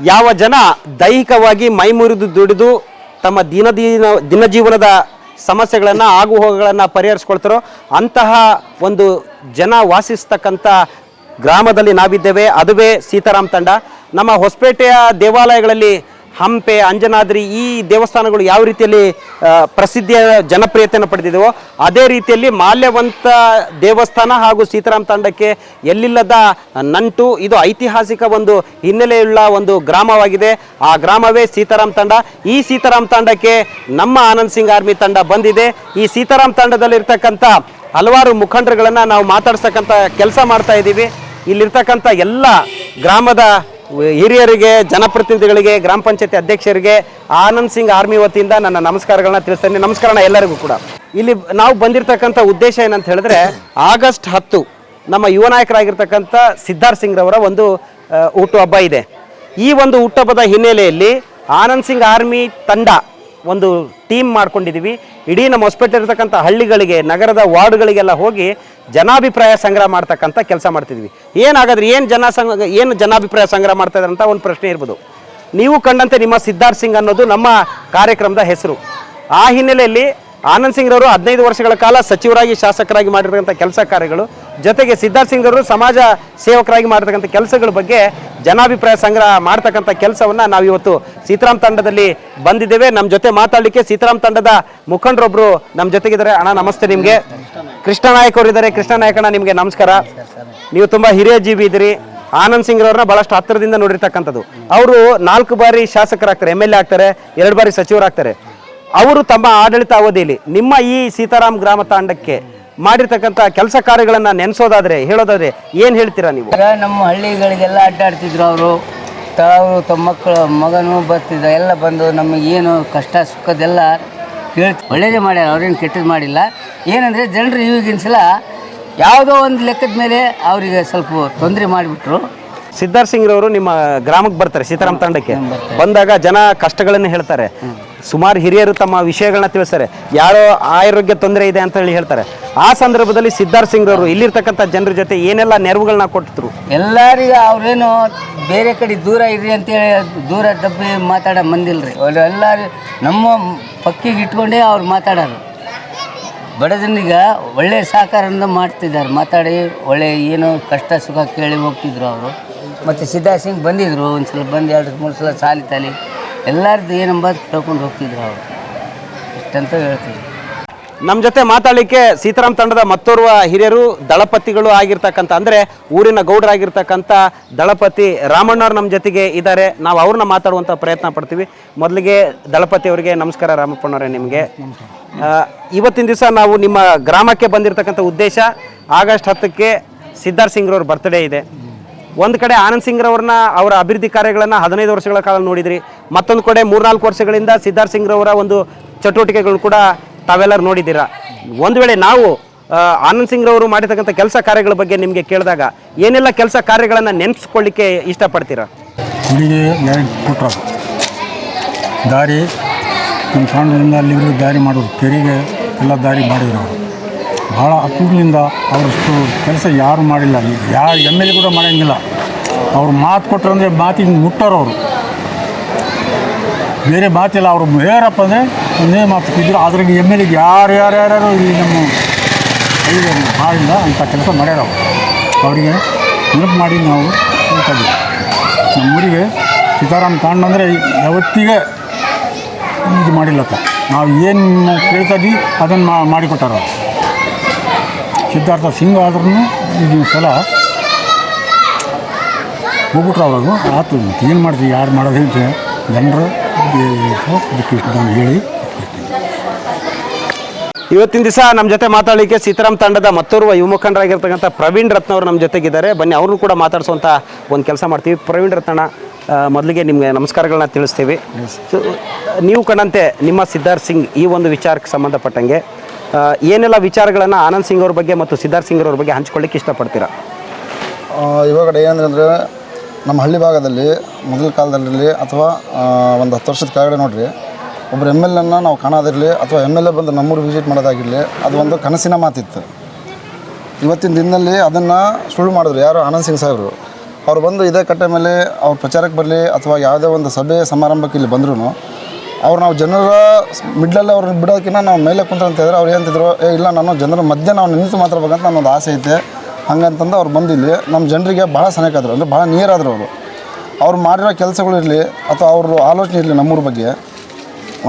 ಯಾವ ಜನ ದೈಹಿಕವಾಗಿ ಮೈಮುರಿದು ದುಡಿದು ತಮ್ಮ ದಿನ ಜೀವನದ ಸಮಸ್ಯೆಗಳನ್ನು ಆಗು ಹೋಗುಗಳನ್ನು ಪರಿಹರಿಸ್ಕೊಳ್ತಾರೋ ಅಂತಹ ಒಂದು ಜನ ವಾಸಿಸ್ತಕ್ಕಂಥ ಗ್ರಾಮದಲ್ಲಿ ನಾವಿದ್ದೇವೆ. ಅದುವೇ ಸೀತಾರಾಮ್ ತಂಡ. ನಮ್ಮ ಹೊಸಪೇಟೆಯ ದೇವಾಲಯಗಳಲ್ಲಿ ಹಂಪೆ, ಅಂಜನಾದ್ರಿ ಈ ದೇವಸ್ಥಾನಗಳು ಯಾವ ರೀತಿಯಲ್ಲಿ ಪ್ರಸಿದ್ಧಿಯ ಜನಪ್ರಿಯತೆಯನ್ನು ಪಡೆದಿದೆವೋ ಅದೇ ರೀತಿಯಲ್ಲಿ ಮಾಲ್ಯವಂತ ದೇವಸ್ಥಾನ ಹಾಗೂ ಸೀತಾರಾಮ್ ತಂಡಕ್ಕೆ ಎಲ್ಲಿಲ್ಲದ ನಂಟು. ಇದು ಐತಿಹಾಸಿಕ ಒಂದು ಹಿನ್ನೆಲೆಯುಳ್ಳ ಒಂದು ಗ್ರಾಮವಾಗಿದೆ. ಆ ಗ್ರಾಮವೇ ಸೀತಾರಾಮ್ ತಂಡ. ಈ ಸೀತಾರಾಮ್ ತಂಡಕ್ಕೆ ನಮ್ಮ ಆನಂದ್ ಸಿಂಗ್ ಆರ್ಮಿ ತಂಡ ಬಂದಿದೆ. ಈ ಸೀತಾರಾಮ್ ತಂಡದಲ್ಲಿರ್ತಕ್ಕಂಥ ಹಲವಾರು ಮುಖಂಡರುಗಳನ್ನು ನಾವು ಮಾತಾಡ್ಸಕ್ಕಂಥ ಕೆಲಸ ಮಾಡ್ತಾ ಇದ್ದೀವಿ. ಇಲ್ಲಿರ್ತಕ್ಕಂಥ ಎಲ್ಲ ಗ್ರಾಮದ ಹಿರಿಯರಿಗೆ, ಜನಪ್ರತಿನಿಧಿಗಳಿಗೆ, ಗ್ರಾಮ ಪಂಚಾಯತಿ ಅಧ್ಯಕ್ಷರಿಗೆ ಆನಂದ್ ಸಿಂಗ್ ಆರ್ಮಿ ವತಿಯಿಂದ ನನ್ನ ನಮಸ್ಕಾರಗಳನ್ನ ತಿಳಿಸ್ತೇನೆ. ನಮಸ್ಕಾರ ಎಲ್ಲರಿಗೂ ಕೂಡ. ಇಲ್ಲಿ ನಾವು ಬಂದಿರತಕ್ಕಂಥ ಉದ್ದೇಶ ಏನಂತ ಹೇಳಿದ್ರೆ, ಆಗಸ್ಟ್ 10 ನಮ್ಮ ಯುವ ನಾಯಕರಾಗಿರ್ತಕ್ಕಂಥ ಸಿದ್ಧಾರ್ಥ್ ಸಿಂಗ್ ರವರ ಒಂದು ಹುಟ್ಟುಹಬ್ಬ ಇದೆ. ಈ ಒಂದು ಹುಟ್ಟುಹಬ್ಬದ ಹಿನ್ನೆಲೆಯಲ್ಲಿ ಆನಂದ್ ಸಿಂಗ್ ಆರ್ಮಿ ತಂಡ ಒಂದು ಟೀಮ್ ಮಾಡ್ಕೊಂಡಿದ್ದೀವಿ. ಇಡೀ ನಮ್ಮ ಹೊಸಪೇಟೆ ಇರತಕ್ಕಂಥ ಹಳ್ಳಿಗಳಿಗೆ, ನಗರದ ವಾರ್ಡ್ಗಳಿಗೆಲ್ಲ ಹೋಗಿ ಜನಾಭಿಪ್ರಾಯ ಸಂಗ್ರಹ ಮಾಡ್ತಕ್ಕಂಥ ಕೆಲಸ ಮಾಡ್ತಿದ್ವಿ. ಏನಾಗಾದ್ರೆ ಏನು ಜನಾಭಿಪ್ರಾಯ ಸಂಗ್ರಹ ಮಾಡ್ತಾ ಇದ್ದಾರೆ ಅಂತ ಒಂದು ಪ್ರಶ್ನೆ ಇರ್ಬೋದು. ನೀವು ಕಂಡಂತೆ ನಿಮ್ಮ ಸಿದ್ಧಾರ್ಥ್ ಸಿಂಗ್ ಅನ್ನೋದು ನಮ್ಮ ಕಾರ್ಯಕ್ರಮದ ಹೆಸರು. ಆ ಹಿನ್ನೆಲೆಯಲ್ಲಿ ಆನಂದ್ ಸಿಂಗ್ ರವರು 15 ವರ್ಷಗಳ ಕಾಲ ಸಚಿವರಾಗಿ, ಶಾಸಕರಾಗಿ ಮಾಡಿರ್ತಕ್ಕಂಥ ಕೆಲಸ ಕಾರ್ಯಗಳು, ಜೊತೆಗೆ ಸಿದ್ಧಾರ್ಥ್ ಸಿಂಗ್ ಅವರು ಸಮಾಜ ಸೇವಕರಾಗಿ ಮಾಡಿರ್ತಕ್ಕಂಥ ಕೆಲಸಗಳ ಬಗ್ಗೆ ಜನಾಭಿಪ್ರಾಯ ಸಂಗ್ರಹ ಮಾಡ್ತಕ್ಕಂಥ ಕೆಲಸವನ್ನು ನಾವಿವತ್ತು ಸೀತಾರಾಮ್ ತಂಡದಲ್ಲಿ ಬಂದಿದ್ದೇವೆ. ನಮ್ಮ ಜೊತೆ ಮಾತಾಡಲಿಕ್ಕೆ ಸೀತಾರಾಮ್ ತಂಡದ ಮುಖಂಡರೊಬ್ಬರು ನಮ್ಮ ಜೊತೆಗಿದ್ದಾರೆ. ಅಣ್ಣ ನಮಸ್ತೆ. ನಿಮಗೆ ಕೃಷ್ಣ ನಾಯಕ್ ಅವರು ಇದ್ದಾರೆ. ಕೃಷ್ಣ ನಾಯಕಣ್ಣ, ನಿಮಗೆ ನಮಸ್ಕಾರ. ನೀವು ತುಂಬ ಹಿರಿಯ ಜೀವಿ ಇದ್ದೀರಿ. ಆನಂದ್ ಸಿಂಗ್ ರವ್ರನ್ನ ಬಹಳಷ್ಟು ಹತ್ತಿರದಿಂದ ನೋಡಿರ್ತಕ್ಕಂಥದ್ದು. ಅವರು 4 ಬಾರಿ ಶಾಸಕರಾಗ್ತಾರೆ, MLA ಆಗ್ತಾರೆ, 2 ಬಾರಿ ಸಚಿವರಾಗ್ತಾರೆ. ಅವರು ತಮ್ಮ ಆಡಳಿತ ಅವಧಿಯಲ್ಲಿ ನಿಮ್ಮ ಈ ಸೀತಾರಾಮ್ ಗ್ರಾಮ ತಾಂಡಕ್ಕೆ ಮಾಡಿರ್ತಕ್ಕಂಥ ಕೆಲಸ ಕಾರ್ಯಗಳನ್ನು ನೆನೆಸೋದಾದ್ರೆ, ಹೇಳೋದಾದ್ರೆ ಏನು ಹೇಳ್ತೀರಾ ನೀವು? ನಮ್ಮ ಹಳ್ಳಿಗಳಿಗೆಲ್ಲ ಅಡ್ಡಾಡ್ತಿದ್ರು ಅವರು. ತಮ್ಮ ಮಕ್ಕಳು, ಮಗನು ಬರ್ತಿದ್ದ, ಎಲ್ಲ ಬಂದು ನಮಗೇನು ಕಷ್ಟ ಸುಖದೆಲ್ಲ ಒಳ್ಳೇದೇ ಮಾಡ್ಯಾರ. ಅವ್ರೇನು ಕೆಟ್ಟದ್ದು ಮಾಡಿಲ್ಲ. ಏನಂದರೆ ಜನರು ಈಗಿನ ಸಲ ಯಾವುದೋ ಒಂದು ಲೆಕ್ಕದ ಮೇಲೆ ಅವರಿಗೆ ಸ್ವಲ್ಪ ತೊಂದರೆ ಮಾಡಿಬಿಟ್ರು. ಸಿದ್ಧಾರ್ಥ್ ಸಿಂಗ್ ರವರು ನಿಮ್ಮ ಗ್ರಾಮಕ್ಕೆ ಬರ್ತಾರೆ, ಸೀತಾರಾಮ್ ತಂಡಕ್ಕೆ ಬಂದಾಗ ಜನ ಕಷ್ಟಗಳನ್ನು ಹೇಳ್ತಾರೆ. ಸುಮಾರು ಹಿರಿಯರು ತಮ್ಮ ವಿಷಯಗಳನ್ನ ತಿಳಿಸ್ತಾರೆ. ಯಾರೋ ಆರೋಗ್ಯ ತೊಂದರೆ ಇದೆ ಅಂತ ಹೇಳಿ ಹೇಳ್ತಾರೆ. ಆ ಸಂದರ್ಭದಲ್ಲಿ ಸಿದ್ಧಾರ್ಥ್ ಸಿಂಗ್ ರವರು ಇಲ್ಲಿರ್ತಕ್ಕಂಥ ಜನರ ಜೊತೆ ಏನೆಲ್ಲ ನೆರವುಗಳನ್ನ ಕೊಟ್ಟಿದ್ರು? ಎಲ್ಲರಿಗೂ ಅವ್ರೇನು ಬೇರೆ ಕಡೆ ದೂರ ಇರ್ರಿ ಅಂತೇಳಿ ದೂರ ದಬ್ಬಿ ಮಾತಾಡೋ ಮಂದಿಲ್ರಿ. ಎಲ್ಲರೂ ನಮ್ಮ ಪಕ್ಕಿಗೆ ಇಟ್ಕೊಂಡೇ ಅವ್ರು ಮಾತಾಡೋರು. ಬಡ ಜನರಿಗೆ ಒಳ್ಳೆಯ ಸಹಕಾರದಿಂದ ಮಾಡ್ತಿದ್ದಾರೆ. ಮಾತಾಡಿ ಒಳ್ಳೆ ಏನು ಕಷ್ಟ ಸುಖ ಕೇಳಿ ಹೋಗ್ತಿದ್ರು ಅವರು. ಮತ್ತು ಸಿದ್ಧಾರ್ಥ್ ಸಿಂಗ್ ಬಂದಿದ್ದರು, ಒಂದು ಸಲ ಬಂದು 2-3 ಸಲ ಸಾಲಿ ಎಲ್ಲರದ್ದು ಏನಂಬದು ಕೇಳ್ಕೊಂಡು ಹೋಗ್ತಿದ್ರು ಅವರು. ಇಷ್ಟಂತ ಹೇಳ್ತೀವಿ. ನಮ್ಮ ಜೊತೆ ಮಾತಾಡಲಿಕ್ಕೆ ಸೀತಾರಾಮ್ ತಂಡದ ಮತ್ತೋರ್ವ ಹಿರಿಯರು, ದಳಪತಿಗಳು ಆಗಿರ್ತಕ್ಕಂಥ, ಅಂದರೆ ಊರಿನ ಗೌಡರಾಗಿರ್ತಕ್ಕಂಥ ದಳಪತಿ ರಾಮಣ್ಣವ್ರು ನಮ್ಮ ಜೊತೆಗೆ ಇದ್ದಾರೆ. ನಾವು ಅವ್ರನ್ನ ಮಾತಾಡುವಂಥ ಪ್ರಯತ್ನ ಪಡ್ತೀವಿ. ಮೊದಲಿಗೆ ದಳಪತಿ ಅವರಿಗೆ ನಮಸ್ಕಾರ. ರಾಮಪ್ಪನವರೇ, ನಿಮಗೆ ಇವತ್ತಿನ ದಿವಸ ನಾವು ನಿಮ್ಮ ಗ್ರಾಮಕ್ಕೆ ಬಂದಿರತಕ್ಕಂಥ ಉದ್ದೇಶ, ಆಗಸ್ಟ್ 10ಕ್ಕೆ ಸಿದ್ಧಾರ್ಥ್ ಸಿಂಗ್ ರವ್ರ ಬರ್ತ್ಡೇ ಇದೆ. ಒಂದು ಕಡೆ ಆನಂದ್ ಸಿಂಗ್ ರವ್ರನ್ನ ಅವರ ಅಭಿವೃದ್ಧಿ ಕಾರ್ಯಗಳನ್ನು 15 ವರ್ಷಗಳ ಕಾಲ ನೋಡಿದ್ರಿ. ಮತ್ತೊಂದು ಕಡೆ 3-4 ವರ್ಷಗಳಿಂದ ಸಿದ್ಧಾರ್ಥ್ ಸಿಂಗ್ ರವರ ಒಂದು ಚಟುವಟಿಕೆಗಳು ಕೂಡ ತಾವೆಲ್ಲರೂ ನೋಡಿದ್ದೀರಾ. ಒಂದು ವೇಳೆ ನಾವು ಆನಂದ್ ಸಿಂಗ್ ರವರು ಮಾಡಿರ್ತಕ್ಕಂಥ ಕೆಲಸ ಕಾರ್ಯಗಳ ಬಗ್ಗೆ ನಿಮಗೆ ಕೇಳಿದಾಗ ಏನೆಲ್ಲ ಕೆಲಸ ಕಾರ್ಯಗಳನ್ನು ನೆನೆಸ್ಕೊಳ್ಳಿಕ್ಕೆ ಇಷ್ಟಪಡ್ತೀರಾ? ಹುಡುಗಿ ಕೊಟ್ಟರು ದಾರಿ, ನಮ್ಮ ಸಣ್ಣದಿಂದ ಅಲ್ಲಿವರೆಗೂ ದಾರಿ ಮಾಡೋದು, ಕೆರೆಗೆ ಎಲ್ಲ ದಾರಿ ಮಾಡಿದ್ರು ಅವರು. ಭಾಳ ಅಪೂರ್ವದಿಂದ ಅವರಷ್ಟು ಕೆಲಸ ಯಾರು ಮಾಡಿಲ್ಲ. ಯಾವ MLA ಕೂಡ ಮಾಡೋಂಗಿಲ್ಲ. ಅವ್ರು ಮಾತು ಕೊಟ್ಟರು ಅಂದರೆ ಮಾತಿಗೆ ಮುಟ್ಟೋರು ಅವರು. ಬೇರೆ ಮಾತಿಲ್ಲ. ಅವರು ಹೇರಪ್ಪ ಅಂದರೆ ಒಂದೇ ಮಾತು ಇದ್ರು. ಅದ್ರಾಗ MLA ಯಾರ್ಯಾರು ಇಲ್ಲಿ ನಮ್ಮ ಹಳ್ಳಿಗೆ ಮಾಡಿಲ್ಲ ಅಂಥ ಕೆಲಸ ಮಾಡ್ಯಾರ ಅವರು. ಅವರಿಗೆ ನೆನಪು ಮಾಡಿ ನಾವು ಹೇಳ್ತಾಯಿದ್ವಿ. ನಮ್ಮೂರಿಗೆ ಸೀತಾರಾಮ್ ತಾಂಡ ಅಂದರೆ ಯಾವತ್ತಿಗೆ ಇದು ಮಾಡಿಲ್ಲಕ್ಕ. ನಾವು ಏನು ಕೇಳ್ತಾಯಿದ್ವಿ ಅದನ್ನು ಮಾಡಿಕೊಟ್ಟಾರ ಅವರು. ಸಿದ್ಧಾರ್ಥ ಸಿಂಗ್ ಆದ್ರೂ ಈಗಿನ ಸಲ ಹೋಗ್ಬಿಟ್ರು. ಅವ್ರಿಗೂ ಆತು, ಏನು ಮಾಡ್ತೀವಿ, ಯಾರು ಮಾಡೋದು ಅಂತ ಜನರು ಅದಕ್ಕೆ ನಾನು ಹೇಳಿ. ಇವತ್ತಿನ ದಿವಸ ನಮ್ಮ ಜೊತೆ ಮಾತಾಡಲಿಕ್ಕೆ ಸೀತಾರಾಮ್ ತಂಡದ ಮತ್ತೋರ್ವ ಯುವ ಮುಖಂಡರಾಗಿರ್ತಕ್ಕಂಥ ಪ್ರವೀಣ್ ರತ್ನ ಅವರು ನಮ್ಮ ಜೊತೆಗಿದ್ದಾರೆ. ಬನ್ನಿ ಅವ್ರನ್ನೂ ಕೂಡ ಮಾತಾಡಿಸುವಂಥ ಒಂದು ಕೆಲಸ ಮಾಡ್ತೀವಿ. ಪ್ರವೀಣ್ ರತ್ನ, ಮೊದಲಿಗೆ ನಿಮಗೆ ನಮಸ್ಕಾರಗಳನ್ನ ತಿಳಿಸ್ತೀವಿ. ನೀವು ಕಂಡಂತೆ ನಿಮ್ಮ ಸಿದ್ಧಾರ್ಥ್ ಸಿಂಗ್ ಈ ಒಂದು ವಿಚಾರಕ್ಕೆ ಸಂಬಂಧಪಟ್ಟಂಗೆ ಏನೆಲ್ಲ ವಿಚಾರಗಳನ್ನು ಆನಂದ್ ಸಿಂಗ್ ಅವ್ರ ಬಗ್ಗೆ ಮತ್ತು ಸಿದ್ಧಾರ್ಥ್ ಸಿಂಗ್ ಅವ್ರ ಬಗ್ಗೆ ಹಂಚ್ಕೊಳ್ಳಿಕ್ಕೆ ಇಷ್ಟಪಡ್ತೀರಾ? ಇವಾಗ ಏನಂದರೆ ನಮ್ಮ ಹಳ್ಳಿ ಭಾಗದಲ್ಲಿ ಮೊದಲ ಕಾಲದಲ್ಲಿ ಅಥವಾ ಒಂದು 10 ವರ್ಷದ ಕೆಳಗಡೆ ನೋಡಿರಿ, ಒಬ್ಬರು MLA ನಾವು ಕಾಣೋದಿರಲಿ ಅಥವಾ MLA ಬಂದು ನಮ್ಮೂರು ವಿಸಿಟ್ ಮಾಡೋದಾಗಿರಲಿ, ಅದು ಒಂದು ಕನಸಿನ ಮಾತಿತ್ತು. ಇವತ್ತಿನ ದಿನದಲ್ಲಿ ಅದನ್ನು ಸುಳ್ಳು ಮಾಡಿದ್ರು ಯಾರು, ಆನಂದ್ ಸಿಂಗ್ ಸಾಹೇಬರು. ಅವ್ರು ಬಂದು ಇದೇ ಕಟ್ಟೆ ಮೇಲೆ ಅವ್ರು ಪ್ರಚಾರಕ್ಕೆ ಬರಲಿ ಅಥವಾ ಯಾವುದೇ ಒಂದು ಸಭೆ ಸಮಾರಂಭಕ್ಕೆ ಇಲ್ಲಿ ಬಂದ್ರೂ ಅವ್ರು ನಾವು ಜನರ ಮಿಡ್ಲಲ್ಲಿ ಅವ್ರನ್ನ ಬಿಡೋದಕ್ಕಿಂತ ನಾವು ಮೇಲೆ ಕುಂತ ಅಂತ ಹೇಳಿದ್ರೆ ಅವ್ರು ಏನಂತಿದ್ರು ಇಲ್ಲ ನಾನು ಜನರ ಮಧ್ಯೆ ನಾವು ನಿಂತು ಮಾತಾಡ್ಬೇಕಂತ ನನ್ನೊಂದು ಆಸೆ ಐತೆ ಹಂಗಂತಂದು ಅವ್ರು ಬಂದು ಇಲ್ಲಿ ನಮ್ಮ ಜನರಿಗೆ ಭಾಳ ಸನೇಕಾದ್ರು ಅಂದರೆ ಭಾಳ ನಿಯರಾದರು ಅವ್ರು ಮಾಡಿರೋ ಕೆಲಸಗಳಿರಲಿ ಅಥವಾ ಅವ್ರ ಆಲೋಚನೆ ಇರಲಿ ನಮ್ಮೂರ ಬಗ್ಗೆ.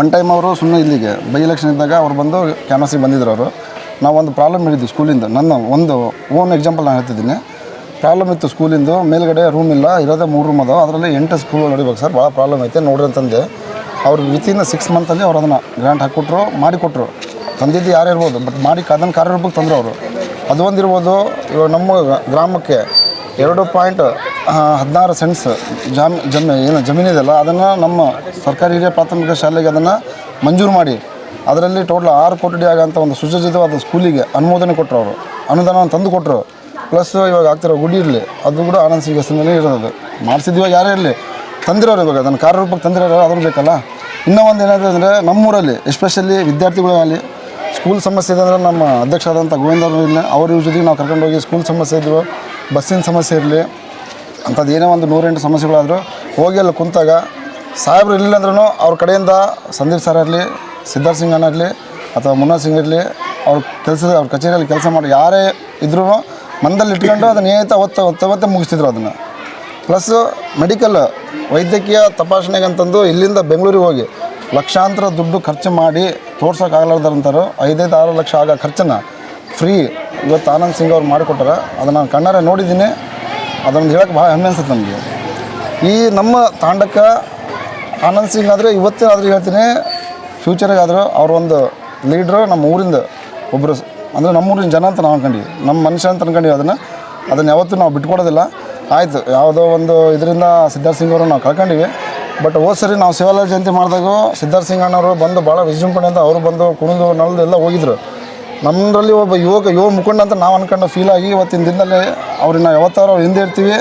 ಒನ್ ಟೈಮ್ ಅವರು ಸುಮ್ಮನೆ ಇಲ್ಲಿಗೆ ಬೈ ಎಲೆಕ್ಷನ್ ಇದ್ದಾಗ ಅವ್ರು ಬಂದು ಕ್ಯಾನ್ವಾಸಿಗೆ ಬಂದಿದ್ರು ಅವರು. ನಾವು ಒಂದು ಪ್ರಾಬ್ಲಮ್ ಹೇಳಿದ್ವಿ ಸ್ಕೂಲಿಂದ, ನನ್ನ ಒಂದು ಓನ್ ಎಕ್ಸಾಂಪಲ್ ನಾನು ಹೇಳ್ತಿದ್ದೀನಿ. ಪ್ರಾಬ್ಲಮ್ ಇತ್ತು ಸ್ಕೂಲಿಂದು, ಮೇಲ್ಗಡೆ ರೂಮ್ ಇಲ್ಲ, ಇರೋದೇ 3 ರೂಮ್ ಅದಾವೆ, ಅದರಲ್ಲಿ 8 ಸ್ಕೂಲ್ ನಡಿಬೇಕು ಸರ್, ಭಾಳ ಪ್ರಾಬ್ಲಮ್ ಐತೆ ನೋಡ್ರಿ ಅಂತಂದೆ. ಅವ್ರು ವಿತಿನ್ 6 ಮಂತಲ್ಲಿ ಅವ್ರು ಅದನ್ನು ಗ್ರಾಂಟ್ ಹಾಕಿಕೊಟ್ರು, ಮಾಡಿಕೊಟ್ರು. ತಂದಿದ್ದು ಯಾರು ಇರ್ಬೋದು, ಬಟ್ ಮಾಡಿ ಅದನ್ನು ಕಾರ್ಯರೂಪಕ್ಕೆ ತಂದರು ಅವರು. ಅದು ಒಂದಿರ್ಬೋದು. ಇವಾಗ ನಮ್ಮ ಗ್ರಾಮಕ್ಕೆ 2.16 ಸೆಂಟ್ಸ್ ಜಮೀನಿದೆಯಲ್ಲ, ಅದನ್ನು ನಮ್ಮ ಸರ್ಕಾರಿ ಹಿರಿಯ ಪ್ರಾಥಮಿಕ ಶಾಲೆಗೆ ಅದನ್ನು ಮಂಜೂರು ಮಾಡಿ ಅದರಲ್ಲಿ ಟೋಟಲ್ 6 ಕೋಟಿ ಆಗೋಂಥ ಒಂದು ಸುಸಜ್ಜಿತವಾದ ಸ್ಕೂಲಿಗೆ ಅನುಮೋದನೆ ಕೊಟ್ಟರು ಅವರು, ಅನುದಾನವನ್ನು ತಂದು ಕೊಟ್ಟರು. ಪ್ಲಸ್ ಇವಾಗ ಆಗ್ತಿರೋ ಗುಡಿ ಇರಲಿ, ಅದು ಕೂಡ ಆನಂದ್ ಸಿಂಗ್ ಹೆಸರಿನಲ್ಲಿ ಇರೋದು. ಮಾಡಿಸಿದ್ವಿ ಯಾರೇ ಇರಲಿ, ತಂದಿರೋರು ಇವಾಗ ಅದನ್ನು ಕಾರ್ಯರೂಪಕ್ಕೆ ತಂದಿರೋರು ಅದ್ರ ಬೇಕಲ್ಲ. ಇನ್ನೂ ಒಂದು ಏನಾದರೂ ಅಂದರೆ ನಮ್ಮೂರಲ್ಲಿ ಎಸ್ಪೆಷಲಿ ವಿದ್ಯಾರ್ಥಿಗಳಾಗಲಿ ಸ್ಕೂಲ್ ಸಮಸ್ಯೆ ಇದೆ ಅಂದರೆ ನಮ್ಮ ಅಧ್ಯಕ್ಷ ಆದಂಥ ಗೋವಿಂದ ಅವ್ರ ಜೊತೆಗೆ ನಾವು ಕರ್ಕೊಂಡೋಗಿ ಸ್ಕೂಲ್ ಸಮಸ್ಯೆ ಇದ್ವು, ಬಸ್ಸಿನ ಸಮಸ್ಯೆ ಇರಲಿ, ಅಂಥದ್ದು ಏನೇ ಒಂದು 108 ಸಮಸ್ಯೆಗಳಾದರೂ ಹೋಗಿ ಅಲ್ಲಿ ಕುಂತಾಗ ಸಾಹೇಬರು ಇರಲಿಲ್ಲ ಅಂದ್ರೂ ಅವ್ರ ಕಡೆಯಿಂದ ಸಂದೀಪ್ ಸರ್ ಇರಲಿ, ಸಿದ್ಧಾರ್ಥ ಸಿಂಗ್ ಅಣ್ಣ ಇರಲಿ ಅಥವಾ ಮುನ್ನಾ ಸಿಂಗ್ ಇರಲಿ, ಅವ್ರ ಕಚೇರಿಯಲ್ಲಿ ಕೆಲಸ ಮಾಡಿ ಯಾರೇ ಇದ್ರೂ ಮನದಲ್ಲಿ ಇಟ್ಕೊಂಡು ಅದನ್ನು ಏನಾಯ್ತು ಅವತ್ತೇ ಮುಗಿಸ್ತಿದ್ರು ಅದನ್ನು. ಪ್ಲಸ್ ಮೆಡಿಕಲ್ ವೈದ್ಯಕೀಯ ತಪಾಸಣೆಗಂತಂದು ಇಲ್ಲಿಂದ ಬೆಂಗಳೂರಿಗೆ ಹೋಗಿ ಲಕ್ಷಾಂತರ ದುಡ್ಡು ಖರ್ಚು ಮಾಡಿ ತೋರ್ಸೋಕ್ಕಾಗಲಾರ್ದಂಥವ್ರು 5-6 ಲಕ್ಷ ಆಗೋ ಖರ್ಚನ್ನು ಫ್ರೀ ಇವತ್ತು ಆನಂದ್ ಸಿಂಗ್ ಅವ್ರು ಮಾಡಿಕೊಟ್ಟಾರೆ. ಅದನ್ನು ನಾನು ಕಣ್ಣಾರೆ ನೋಡಿದ್ದೀನಿ. ಅದನ್ನು ಹೇಳೋಕ್ಕೆ ಭಾಳ ಹೆಮ್ಮೆ ಅನ್ಸುತ್ತೆ ನಮಗೆ. ಈ ನಮ್ಮ ತಾಂಡಕ್ಕೆ ಆನಂದ್ ಸಿಂಗ್ ಆದರೆ ಇವತ್ತೇನಾದರೂ ಹೇಳ್ತೀನಿ, ಫ್ಯೂಚರಿಗಾದರೂ ಅವರೊಂದು ಲೀಡ್ರು, ನಮ್ಮ ಊರಿಂದ ಒಬ್ಬರು, ಅಂದರೆ ನಮ್ಮೂರಿನ ಜನ ಅಂತ ನಾವು ಅನ್ಕೊಂಡ್ವಿ, ನಮ್ಮ ಮನುಷ್ಯ ಅಂತ ಅನ್ಕೊಂಡ್ವಿ. ಅದನ್ನು ಯಾವತ್ತೂ ನಾವು ಬಿಟ್ಕೊಡೋದಿಲ್ಲ. ಆಯಿತು, ಯಾವುದೋ ಒಂದು ಇದರಿಂದ ಸಿದ್ಧಾರ್ಥ ಸಿಂಗ್ ಅವರು ನಾವು ಕಳ್ಕೊಂಡಿವಿ. ಬಟ್ ಹೋದ ಸರಿ ನಾವು ಶಿವಾಲಯ ಜಯಂತಿ ಮಾಡಿದಾಗ ಸಿದ್ಧಾರ್ಥ ಸಿಂಗ್ ಅಣ್ಣವರು ಬಂದು ಭಾಳ ವಿಜೃಂಭಣೆಯಿಂದ ಅವರು ಬಂದು ಕುಣಿದು ನಲ್ದು ಎಲ್ಲ ಹೋಗಿದ್ರು. ನಮ್ಮರಲ್ಲಿ ಒಬ್ಬ ಯುವ ಮುಖಂಡ ಅಂತ ನಾವು ಅನ್ಕೊಂಡು ಫೀಲ್ ಆಗಿ ಇವತ್ತಿನ ದಿನದಲ್ಲಿ ಅವ್ರನ್ನ ಯಾವತ್ತಾರು ಅವ್ರು ಹಿಂದೆ ಇರ್ತೀವಿ.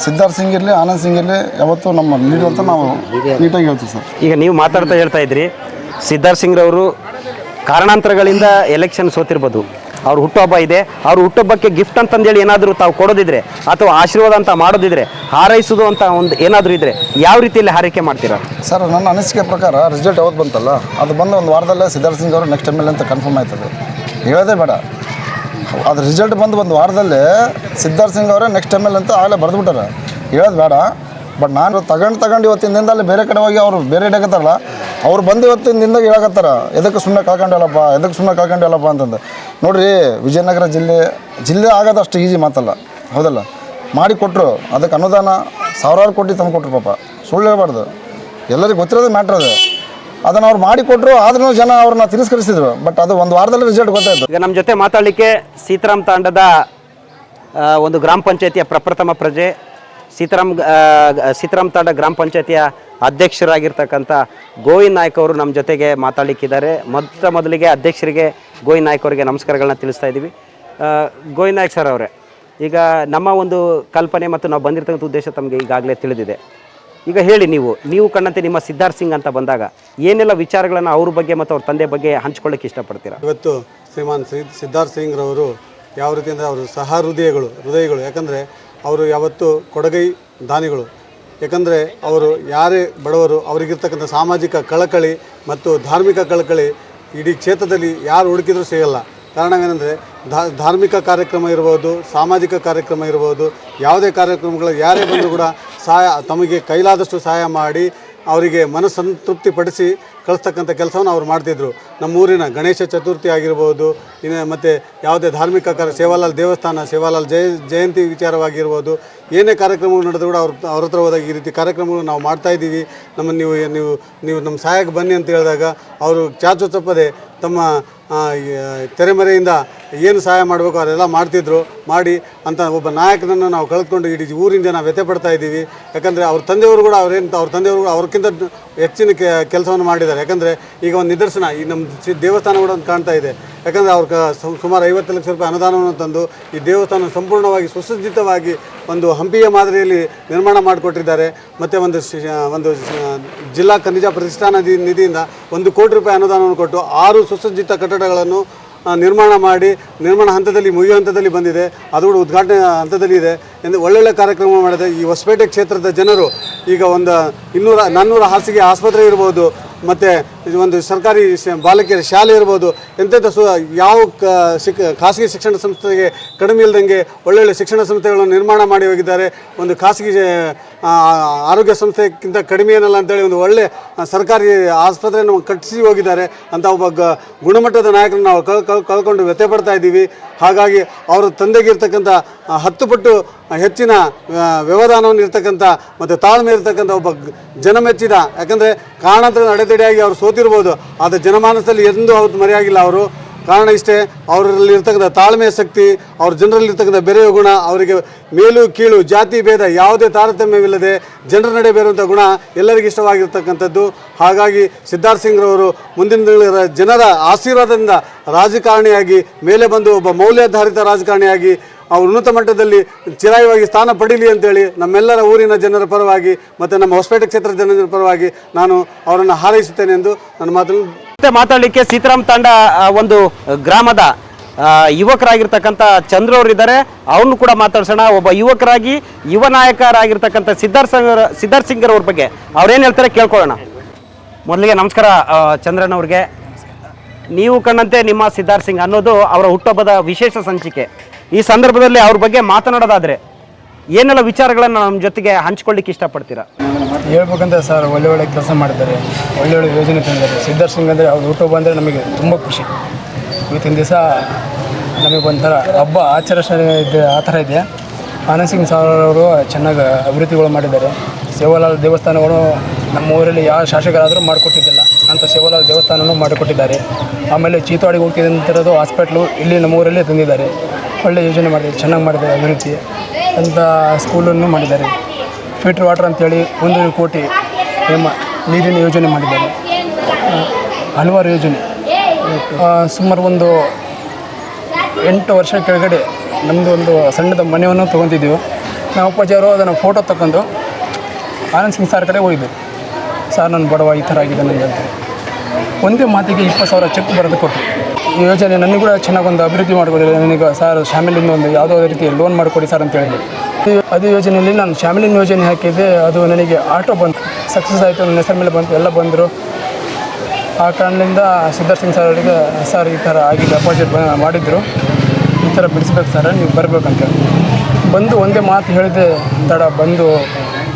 ಸಿದ್ಧಾರ್ಥ ಸಿಂಗ್ ಇರಲಿ, ಆನಂದ್ ಸಿಂಗ್ ಇರಲಿ, ಯಾವತ್ತೂ ನಮ್ಮ ಲೀಡರ್ ಅಂತ ನಾವು ನೀಟಾಗಿ ಹೇಳ್ತೀವಿ ಸರ್. ಈಗ ನೀವು ಹೇಳ್ತಾ ಇದ್ರಿ, ಸಿದ್ಧಾರ್ಥ ಸಿಂಗ್ರವರು ಕಾರಣಾಂತರಗಳಿಂದ ಎಲೆಕ್ಷನ್ ಸೋತಿರ್ಬೋದು, ಅವ್ರ ಹುಟ್ಟುಹಬ್ಬ ಇದೆ, ಅವ್ರ ಹುಟ್ಟುಹಬ್ಬಕ್ಕೆ ಗಿಫ್ಟ್ ಅಂತಂದೇಳಿ ಏನಾದರೂ ತಾವು ಕೊಡೋದಿದ್ರೆ ಅಥವಾ ಆಶೀರ್ವಾದ ಅಂತ ಮಾಡೋದಿದ್ರೆ, ಹಾರೈಸೋದು ಅಂತ ಒಂದು ಏನಾದರೂ ಇದ್ದರೆ ಯಾವ ರೀತಿಯಲ್ಲಿ ಹಾರೈಕೆ ಮಾಡ್ತೀರಾ ಸರ್? ನನ್ನ ಅನಿಸಿಕೆ ಪ್ರಕಾರ ರಿಸಲ್ಟ್ ಯಾವತ್ತು ಬಂತಲ್ಲ, ಅದು ಬಂದು ಒಂದು ವಾರದಲ್ಲೇ ಸಿದ್ಧಾರ್ಥ ಸಿಂಗ್ ಅವರು ನೆಕ್ಸ್ಟ್ MLA ಅಂತ ಕನ್ಫರ್ಮ್ ಆಯ್ತದೆ. ಹೇಳೋದೇ ಬೇಡ, ಅದು ರಿಸಲ್ಟ್ ಬಂದು ಒಂದು ವಾರದಲ್ಲೇ ಸಿದ್ಧಾರ್ಥ ಸಿಂಗ್ ಅವರೇ ನೆಕ್ಸ್ಟ್ MLA ಅಂತ ಆಗಲೇ ಬರೆದುಬಿಟ್ಟಾರೆ. ಹೇಳೋದು ಬೇಡ. ಬಟ್ ನಾನು ತಗೊಂಡು ಇವತ್ತಿನ ದಿನದಲ್ಲಿ ಬೇರೆ ಕಡೆ ಹೋಗಿ ಅವರು ಬೇರೆ ಇಡಕತ್ತಾರಲ್ಲ, ಅವ್ರು ಬಂದು ಇವತ್ತಿನ ದಿನದಾಗ ಹೇಳಕತ್ತಾರ ಎದಕ್ಕೆ ಸುಮ್ಮನೆ ಕಳ್ಕೊಂಡಲ್ಲಪ್ಪ ಅಂತಂದು. ನೋಡಿರಿ, ವಿಜಯನಗರ ಜಿಲ್ಲೆ ಆಗೋದು ಅಷ್ಟು ಈಸಿ ಮಾತಲ್ಲ, ಹೌದಲ್ಲ? ಮಾಡಿಕೊಟ್ರು, ಅದಕ್ಕೆ ಅನುದಾನ 1000 ಕೋಟಿ ತಂದು ಕೊಟ್ಟರು. ಪಾಪ ಸುಳ್ಳು ಹೇಳ್ಬಾರ್ದು, ಎಲ್ಲರಿಗೂ ಗೊತ್ತಿರೋದು ಮ್ಯಾಟ್ರ್ ಅದು. ಅದನ್ನು ಅವ್ರು ಮಾಡಿಕೊಟ್ರು, ಆದ್ರೂ ಜನ ಅವ್ರನ್ನ ತಿರಸ್ಕರಿಸಿದ್ರು. ಬಟ್ ಅದು ಒಂದು ವಾರದಲ್ಲಿ ರಿಸಲ್ಟ್ ಗೊತ್ತಾಯಿತು. ಈಗ ನಮ್ಮ ಜೊತೆ ಮಾತಾಡಲಿಕ್ಕೆ ಸೀತಾರಾಮ್ ತಾಂಡದ ಒಂದು ಗ್ರಾಮ ಪಂಚಾಯತಿಯ ಪ್ರಪ್ರಥಮ ಪ್ರಜೆ, ಸೀತಾರಾಮ್ ತಾಂಡ ಗ್ರಾಮ ಪಂಚಾಯತಿಯ ಅಧ್ಯಕ್ಷರಾಗಿರ್ತಕ್ಕಂಥ ಗೋವಿಂದ್ ನಾಯ್ಕ ಅವರು ನಮ್ಮ ಜೊತೆಗೆ ಮಾತಾಡಲಿಕ್ಕಿದ್ದಾರೆ. ಮೊದಲಿಗೆ ಅಧ್ಯಕ್ಷರಿಗೆ ಗೋವಿಂದ್ ನಾಯ್ಕ ಅವರಿಗೆ ನಮಸ್ಕಾರಗಳನ್ನ ತಿಳಿಸ್ತಾ ಇದ್ದೀವಿ. ಗೋವಿಂದ್ ನಾಯ್ಕ ಸರ್ ಅವರೇ, ಈಗ ನಮ್ಮ ಒಂದು ಕಲ್ಪನೆ ಮತ್ತು ನಾವು ಬಂದಿರತಕ್ಕಂಥ ಉದ್ದೇಶ ತಮಗೆ ಈಗಾಗಲೇ ತಿಳಿದಿದೆ. ಈಗ ಹೇಳಿ, ನೀವು ಕಂಡಂತೆ ನಿಮ್ಮ ಸಿದ್ಧಾರ್ಥ ಸಿಂಗ್ ಅಂತ ಬಂದಾಗ ಏನೆಲ್ಲ ವಿಚಾರಗಳನ್ನು ಅವ್ರ ಬಗ್ಗೆ ಮತ್ತು ಅವ್ರ ತಂದೆ ಬಗ್ಗೆ ಹಂಚ್ಕೊಳ್ಳಿಕ್ಕೆ ಇಷ್ಟಪಡ್ತೀರಾ? ಇವತ್ತು ಶ್ರೀಮಾನ್ ಸಿದ್ಧಾರ್ಥ ಸಿಂಗ್ರವರು ಯಾವ ರೀತಿ ಅಂದರೆ ಅವರು ಹೃದಯಗಳು, ಯಾಕಂದರೆ ಅವರು ಯಾವತ್ತು ಕೊಡಗೈ ದಾನಿಗಳು. ಯಾಕಂದರೆ ಅವರು ಯಾರೇ ಬಡವರು, ಅವರಿಗಿರ್ತಕ್ಕಂಥ ಸಾಮಾಜಿಕ ಕಳಕಳಿ ಮತ್ತು ಧಾರ್ಮಿಕ ಕಳಕಳಿ ಇಡೀ ಕ್ಷೇತ್ರದಲ್ಲಿ ಯಾರು ಹುಡುಕಿದ್ರೂ ಸಿಗಲ್ಲ. ಕಾರಣವೇನೆಂದರೆ ಧಾರ್ಮಿಕ ಕಾರ್ಯಕ್ರಮ ಇರ್ಬೋದು, ಸಾಮಾಜಿಕ ಕಾರ್ಯಕ್ರಮ ಇರ್ಬೋದು, ಯಾವುದೇ ಕಾರ್ಯಕ್ರಮಗಳು ಯಾರೇ ಬಂದರೂ ಕೂಡ ತಮಗೆ ಕೈಲಾದಷ್ಟು ಸಹಾಯ ಮಾಡಿ ಅವರಿಗೆ ಮನಸ್ಸಂತೃಪ್ತಿ ಪಡಿಸಿ ಕಳಿಸ್ತಕ್ಕಂಥ ಕೆಲಸವನ್ನು ಅವ್ರು ಮಾಡ್ತಿದ್ರು. ನಮ್ಮೂರಿನ ಗಣೇಶ ಚತುರ್ಥಿ ಆಗಿರ್ಬೋದು, ಮತ್ತು ಯಾವುದೇ ಧಾರ್ಮಿಕ ಸೇವಾಲಾಲ್ ದೇವಸ್ಥಾನ, ಸೇವಾಲಾಲ್ ಜಯಂತಿ ವಿಚಾರವಾಗಿರ್ಬೋದು, ಏನೇ ಕಾರ್ಯಕ್ರಮಗಳು ನಡೆದು ಕೂಡ ಅವ್ರ ಹತ್ರ ಹೋದಾಗ ಈ ರೀತಿ ಕಾರ್ಯಕ್ರಮಗಳು ನಾವು ಮಾಡ್ತಾಯಿದ್ದೀವಿ, ನೀವು ನಮ್ಮ ಸಹಾಯಕ್ಕೆ ಬನ್ನಿ ಅಂತ ಹೇಳಿದಾಗ ಅವರು ಚಾಚು ತಪ್ಪದೆ ತಮ್ಮ ತೆರೆಮರೆಯಿಂದ ಏನು ಸಹಾಯ ಮಾಡಬೇಕು ಅದೆಲ್ಲ ಮಾಡ್ತಿದ್ರು. ಮಾಡಿ ಅಂತ ಒಬ್ಬ ನಾಯಕನನ್ನು ನಾವು ಕಳೆದುಕೊಂಡು ಇಡೀ ಊರಿನ ಜನ ವ್ಯಥೆ ಪಡ್ತಾ ಇದ್ದೀವಿ. ಯಾಕಂದರೆ ಅವ್ರ ತಂದೆಯವರು ಕೂಡ ಅವ್ರ ತಂದೆಯವರು ಅವ್ರಕ್ಕಿಂತ ಹೆಚ್ಚಿನ ಕೆಲಸವನ್ನು ಮಾಡಿದ್ದಾರೆ. ಯಾಕಂದರೆ ಈಗ ಒಂದು ನಿದರ್ಶನ ಈ ನಮ್ಮ ದೇವಸ್ಥಾನ ಕೂಡ ಒಂದು ಕಾಣ್ತಾ ಇದೆ. ಯಾಕಂದರೆ ಸುಮಾರು 50 ಲಕ್ಷ ರೂಪಾಯಿ ಅನುದಾನವನ್ನು ತಂದು ಈ ದೇವಸ್ಥಾನ ಸಂಪೂರ್ಣವಾಗಿ ಸುಸಜ್ಜಿತವಾಗಿ ಒಂದು ಹಂಪಿಯ ಮಾದರಿಯಲ್ಲಿ ನಿರ್ಮಾಣ ಮಾಡಿಕೊಟ್ಟಿದ್ದಾರೆ. ಮತ್ತು ಒಂದು ಜಿಲ್ಲಾ ಖನಿಜ ಪ್ರತಿಷ್ಠಾನ ನಿಧಿಯಿಂದ 1 ಕೋಟಿ ರೂಪಾಯಿ ಅನುದಾನವನ್ನು ಕೊಟ್ಟು 6 ಸುಸಜ್ಜಿತ ಕಟ್ಟಡಗಳನ್ನು ನಿರ್ಮಾಣ ಮಾಡಿ ನಿರ್ಮಾಣ ಹಂತದಲ್ಲಿ ಮುಗಿಯೋ ಹಂತದಲ್ಲಿ ಬಂದಿದೆ. ಅದು ಕೂಡ ಉದ್ಘಾಟನೆ ಹಂತದಲ್ಲಿ ಇದೆ ಎಂದು ಒಳ್ಳೊಳ್ಳೆ ಕಾರ್ಯಕ್ರಮ ಮಾಡಿದೆ. ಈ ಹೊಸಪೇಟೆ ಕ್ಷೇತ್ರದ ಜನರು ಈಗ ಒಂದು 400 ಹಾಸಿಗೆ ಆಸ್ಪತ್ರೆ ಇರ್ಬೋದು, ಮತ್ತು ಒಂದು ಸರ್ಕಾರಿ ಬಾಲಕಿಯರ ಶಾಲೆ ಇರ್ಬೋದು, ಎಂತೆಂಥ ಯಾವ ಖಾಸಗಿ ಶಿಕ್ಷಣ ಸಂಸ್ಥೆಗೆ ಕಡಿಮೆ ಇಲ್ಲದಂಗೆ ಒಳ್ಳೊಳ್ಳೆ ಶಿಕ್ಷಣ ಸಂಸ್ಥೆಗಳನ್ನು ನಿರ್ಮಾಣ ಮಾಡಿ ಹೋಗಿದ್ದಾರೆ. ಒಂದು ಖಾಸಗಿ ಆರೋಗ್ಯ ಸಂಸ್ಥೆಗಿಂತ ಕಡಿಮೆ ಏನಲ್ಲ ಅಂತೇಳಿ ಒಂದು ಒಳ್ಳೆ ಸರ್ಕಾರಿ ಆಸ್ಪತ್ರೆಯನ್ನು ಕಟ್ಟಿಸಿ ಹೋಗಿದ್ದಾರೆ ಅಂತ ಒಬ್ಬ ಗುಣಮಟ್ಟದ ನಾಯಕರನ್ನು ನಾವು ಕಳ್ಕೊಂಡು ವ್ಯತ್ಯಪಡ್ತಾ ಇದ್ದೀವಿ. ಹಾಗಾಗಿ ಅವರ ತಂದೆಗಿರ್ತಕ್ಕಂಥ 10 ಪಟ್ಟು ಹೆಚ್ಚಿನ ವ್ಯವಧಾನವನ್ನು ಇರ್ತಕ್ಕಂಥ ಮತ್ತು ತಾಳ್ಮೆ ಇರ್ತಕ್ಕಂಥ ಒಬ್ಬ ಜನಮೆಚ್ಚಿದ, ಯಾಕಂದರೆ ಕಾರಣಾಂತರ ಅಡೆತಡೆಯಾಗಿ ಅವರು ಸೋತಿರ್ಬೋದು, ಆದರೆ ಜನಮಾನಸದಲ್ಲಿ ಎಂದೂ ಅವತ್ತು ಮರೆಯಾಗಿಲ್ಲ ಅವರು. ಕಾರಣ ಇಷ್ಟೇ, ಅವರಲ್ಲಿ ಇರ್ತಕ್ಕಂಥ ತಾಳ್ಮೆಯ ಶಕ್ತಿ, ಅವ್ರ ಜನರಲ್ಲಿ ಇರ್ತಕ್ಕಂಥ ಬೆರೆಯುವ ಗುಣ, ಅವರಿಗೆ ಮೇಲು ಕೀಳು ಜಾತಿ ಭೇದ ಯಾವುದೇ ತಾರತಮ್ಯವಿಲ್ಲದೆ ಜನರ ನಡೆ ಬೇರುವಂಥ ಗುಣ ಎಲ್ಲರಿಗೂ ಇಷ್ಟವಾಗಿರ್ತಕ್ಕಂಥದ್ದು. ಹಾಗಾಗಿ ಸಿದ್ಧಾರ್ಥ ಸಿಂಗ್ರವರು ಮುಂದಿನ ಜನರ ಆಶೀರ್ವಾದದಿಂದ ರಾಜಕಾರಣಿಯಾಗಿ ಮೇಲೆ ಬಂದು ಒಬ್ಬ ಮೌಲ್ಯಾಧಾರಿತ ರಾಜಕಾರಣಿಯಾಗಿ ಅವರು ಉನ್ನತ ಮಟ್ಟದಲ್ಲಿ ಚಿರಾಯವಾಗಿ ಸ್ಥಾನ ಪಡೀಲಿ ಅಂತೇಳಿ ನಮ್ಮೆಲ್ಲರ ಊರಿನ ಜನರ ಪರವಾಗಿ ಮತ್ತು ನಮ್ಮ ಹೊಸಪೇಟೆ ಕ್ಷೇತ್ರದ ಜನರ ಪರವಾಗಿ ನಾನು ಅವರನ್ನು ಹಾರೈಸುತ್ತೇನೆ ಎಂದು ನನ್ನ ಮಾತನ್ನು ಮಾತಾಡಲಿಕ್ಕೆ ಸೀತಾರಾಮ್ ತಾಂಡ ಒಂದು ಗ್ರಾಮದ ಯುವಕರಾಗಿರ್ತಕ್ಕಂಥ ಚಂದ್ರ ಅವರು ಇದ್ದಾರೆ. ಅವ್ರನ್ನು ಕೂಡ ಮಾತಾಡ್ಸೋಣ. ಒಬ್ಬ ಯುವಕರಾಗಿ ಯುವ ನಾಯಕರಾಗಿರ್ತಕ್ಕಂಥ ಸಿದ್ಧಾರ್ಥ ಸಿಂಗ್ ಅವ್ರ ಬಗ್ಗೆ ಅವ್ರೇನು ಹೇಳ್ತಾರೆ ಕೇಳ್ಕೊಳ್ಳೋಣ. ಮೊದಲಿಗೆ ನಮಸ್ಕಾರ ಚಂದ್ರನ್ ಅವ್ರಿಗೆ. ನೀವು ಕಂಡಂತೆ ನಿಮ್ಮ ಸಿದ್ಧಾರ್ಥ ಸಿಂಗ್ ಅನ್ನೋದು ಅವರ ಹುಟ್ಟುಹಬ್ಬದ ವಿಶೇಷ ಸಂಚಿಕೆ. ಈ ಸಂದರ್ಭದಲ್ಲಿ ಅವ್ರ ಬಗ್ಗೆ ಮಾತನಾಡೋದಾದರೆ ಏನೆಲ್ಲ ವಿಚಾರಗಳನ್ನು ನಮ್ಮ ಜೊತೆಗೆ ಹಂಚ್ಕೊಳ್ಳಿಕ್ಕೆ ಇಷ್ಟಪಡ್ತೀರಾ? ಹೇಳ್ಬೇಕಂದ್ರೆ ಸರ್, ಒಳ್ಳೆ ಕೆಲಸ ಮಾಡಿದ್ದಾರೆ, ಒಳ್ಳೊಳ್ಳೆ ಯೋಜನೆ ತಂದಿದ್ದಾರೆ. ಸಿದ್ಧಾರ್ಥ ಸಿಂಗ್ ಅಂದರೆ ಅವ್ರು ಹುಟ್ಟುಹಬ್ಬ ಅಂದರೆ ನಮಗೆ ತುಂಬ ಖುಷಿ. ಇವತ್ತಿನ ದಿವಸ ನಮಗೊಂಥರ ಹಬ್ಬ ಆಚರಣೆ ಇದೆ, ಆ ಥರ ಇದೆ. ಆನಂದ್ ಸಿಂಗ್ ಸರ್ ಅವರು ಚೆನ್ನಾಗಿ ಅಭಿವೃದ್ಧಿಗಳು ಮಾಡಿದ್ದಾರೆ. ಸೇವಾಲಾಲ್ ದೇವಸ್ಥಾನಗಳು ನಮ್ಮ ಊರಲ್ಲಿ ಯಾವ ಶಾಸಕರಾದರೂ ಮಾಡಿಕೊಟ್ಟಿದ್ದಿಲ್ಲ, ಅಂಥ ಸೇವಾಲಾಲ್ ದೇವಸ್ಥಾನವೂ ಮಾಡಿಕೊಟ್ಟಿದ್ದಾರೆ. ಆಮೇಲೆ ಚೀತವಾಡಿಗೆ ಹೋಗ್ತಿದ್ದಂಥದ್ದು ಹಾಸ್ಪಿಟ್ಲು ಇಲ್ಲಿ ನಮ್ಮ ಊರಲ್ಲೇ ತಂದಿದ್ದಾರೆ. ಒಳ್ಳೆ ಯೋಜನೆ ಮಾಡಿದ್ದಾರೆ, ಚೆನ್ನಾಗಿ ಮಾಡಿದ್ದಾರೆ ಅಭಿವೃದ್ಧಿ ಅಂತ. ಸ್ಕೂಲನ್ನು ಮಾಡಿದ್ದಾರೆ. ಫಿಲ್ಟರ್ ವಾಟರ್ ಅಂತೇಳಿ 1 ಕೋಟಿ ನೀರಿನ ಯೋಜನೆ ಮಾಡಿದ್ದಾರೆ. ಹಲವಾರು ಯೋಜನೆ. ಸುಮಾರು ಒಂದು 8 ವರ್ಷ ಕೆಳಗಡೆ ನಮ್ಮದು ಒಂದು ಸಣ್ಣದ ಮನೆಯನ್ನು ತೊಗೊತಿದ್ದೀವಿ. ನಾವು ಅಪ್ಪಾಜಿಯವರು ಅದನ್ನು ಫೋಟೋ ತಗೊಂಡು ಆನಂದ್ ಸಿಂಗ್ ಸರ್ ಕಡೆ ಹೋಗಿದ್ದೆ. ಸರ್ ನನ್ನ ಬಡವ ಈ ಥರ ಆಗಿದೆ ನನಗೆ ಅಂತ ಒಂದೇ ಮಾತಿಗೆ 20,000 ಚೆಕ್ ಬರೆದು ಕೊಟ್ಟು, ಈ ಯೋಜನೆ ನನಗೆ ಕೂಡ ಚೆನ್ನಾಗಿ ಒಂದು ಅಭಿವೃದ್ಧಿ ಮಾಡಿಕೊಡಿದೆ. ನನಗೆ ಸರ್ ಶಾಮಿಲಿಂದ ಒಂದು ಯಾವುದೋ ರೀತಿ ಲೋನ್ ಮಾಡಿಕೊಡಿ ಸರ್ ಅಂತ ಹೇಳಿದೆ. ಅದೇ ಯೋಜನೆಯಲ್ಲಿ ನಾನು ಶಾಮಿಲಿನ ಯೋಜನೆ ಹಾಕಿದ್ದೆ. ಅದು ನನಗೆ ಆಟೋ ಬಂತು, ಸಕ್ಸಸ್ ಆಯಿತು, ನನ್ನ ಹೆಸರು ಮೇಲೆ ಬಂತು, ಎಲ್ಲ ಬಂದರು. ಆ ಕಾರಣದಿಂದ ಸಿದ್ಧಾರ್ಥ ಸಿಂಗ್ ಸರ್ ಅವರಿಗೆ, ಸರ್ ಈ ಥರ ಆಗಿದೆ, ಅಪೋಸಿಟ್ ಮಾಡಿದ್ರು, ಈ ಥರ ಬಿಡಿಸ್ಬೇಕು ಸರ್, ನೀವು ಬರಬೇಕಂತ ಬಂದು ಒಂದೇ ಮಾತು ಹೇಳಿದೆ. ತಡ ಬಂದು